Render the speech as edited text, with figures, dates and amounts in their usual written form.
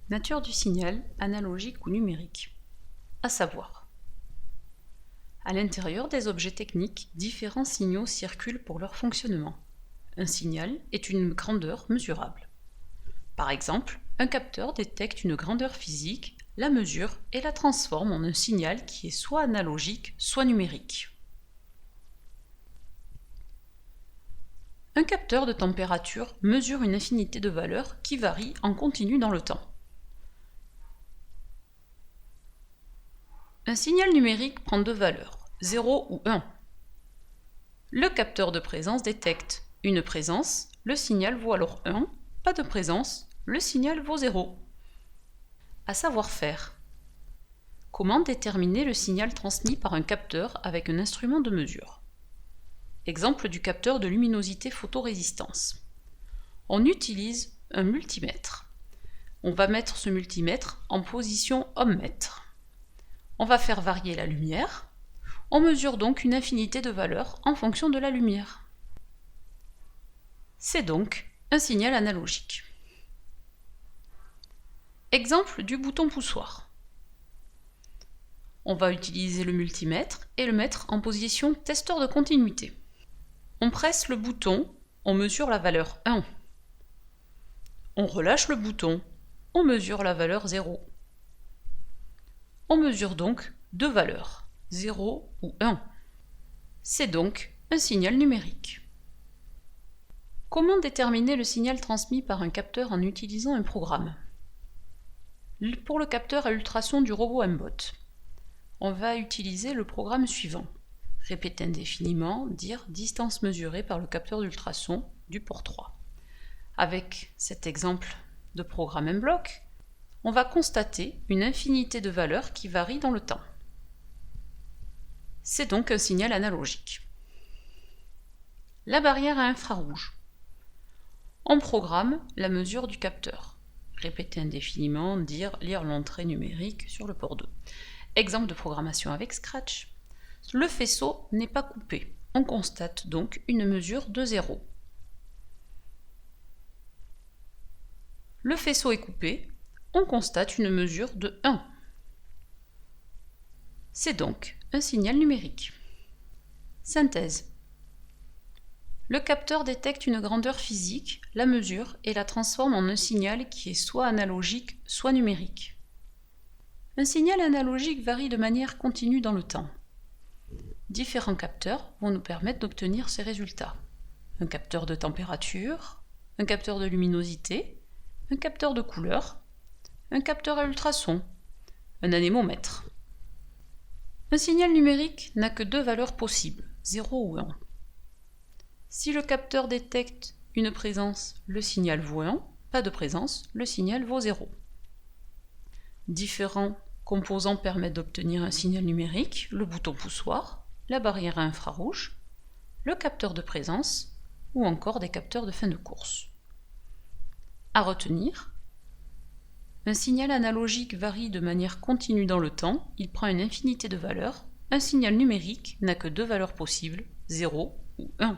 Nature du signal, analogique ou numérique. À savoir, à l'intérieur des objets techniques, différents signaux circulent pour leur fonctionnement. Un signal est une grandeur mesurable. Par exemple, un capteur détecte une grandeur physique, la mesure et la transforme en un signal qui est soit analogique, soit numérique. Un capteur de température mesure une infinité de valeurs qui varient en continu dans le temps. Un signal numérique prend deux valeurs, 0 ou 1. Le capteur de présence détecte une présence, le signal vaut alors 1, pas de présence, le signal vaut 0. À savoir faire. Comment déterminer le signal transmis par un capteur avec un instrument de mesure? Exemple du capteur de luminosité photorésistance. On utilise un multimètre. On va mettre ce multimètre en position ohm-mètre. On va faire varier la lumière. On mesure donc une infinité de valeurs en fonction de la lumière. C'est donc un signal analogique. Exemple du bouton poussoir. On va utiliser le multimètre et le mettre en position testeur de continuité. On presse le bouton, on mesure la valeur 1. On relâche le bouton, on mesure la valeur 0. On mesure donc deux valeurs, 0 ou 1. C'est donc un signal numérique. Comment déterminer le signal transmis par un capteur en utilisant un programme? Pour le capteur à ultrasons du robot M-Bot, on va utiliser le programme suivant. Répéter indéfiniment, dire distance mesurée par le capteur d'ultrasons du port 3. Avec cet exemple de programme M-Block, on va constater une infinité de valeurs qui varient dans le temps. C'est donc un signal analogique. La barrière à infrarouge. On programme la mesure du capteur. Répéter indéfiniment, dire lire l'entrée numérique sur le port 2. Exemple de programmation avec Scratch. Le faisceau n'est pas coupé. On constate donc une mesure de 0. Le faisceau est coupé. On constate une mesure de 1. C'est donc un signal numérique. Synthèse. Le capteur détecte une grandeur physique, la mesure et la transforme en un signal qui est soit analogique, soit numérique. Un signal analogique varie de manière continue dans le temps. Différents capteurs vont nous permettre d'obtenir ces résultats. Un capteur de température, un capteur de luminosité, un capteur de couleur, un capteur à ultrasons, un anémomètre. Un signal numérique n'a que deux valeurs possibles, 0 ou 1. Si le capteur détecte une présence, le signal vaut 1, pas de présence, le signal vaut 0. Différents composants permettent d'obtenir un signal numérique, le bouton poussoir, la barrière à infrarouge, le capteur de présence ou encore des capteurs de fin de course. À retenir, un signal analogique varie de manière continue dans le temps, il prend une infinité de valeurs. Un signal numérique n'a que deux valeurs possibles, 0 ou 1.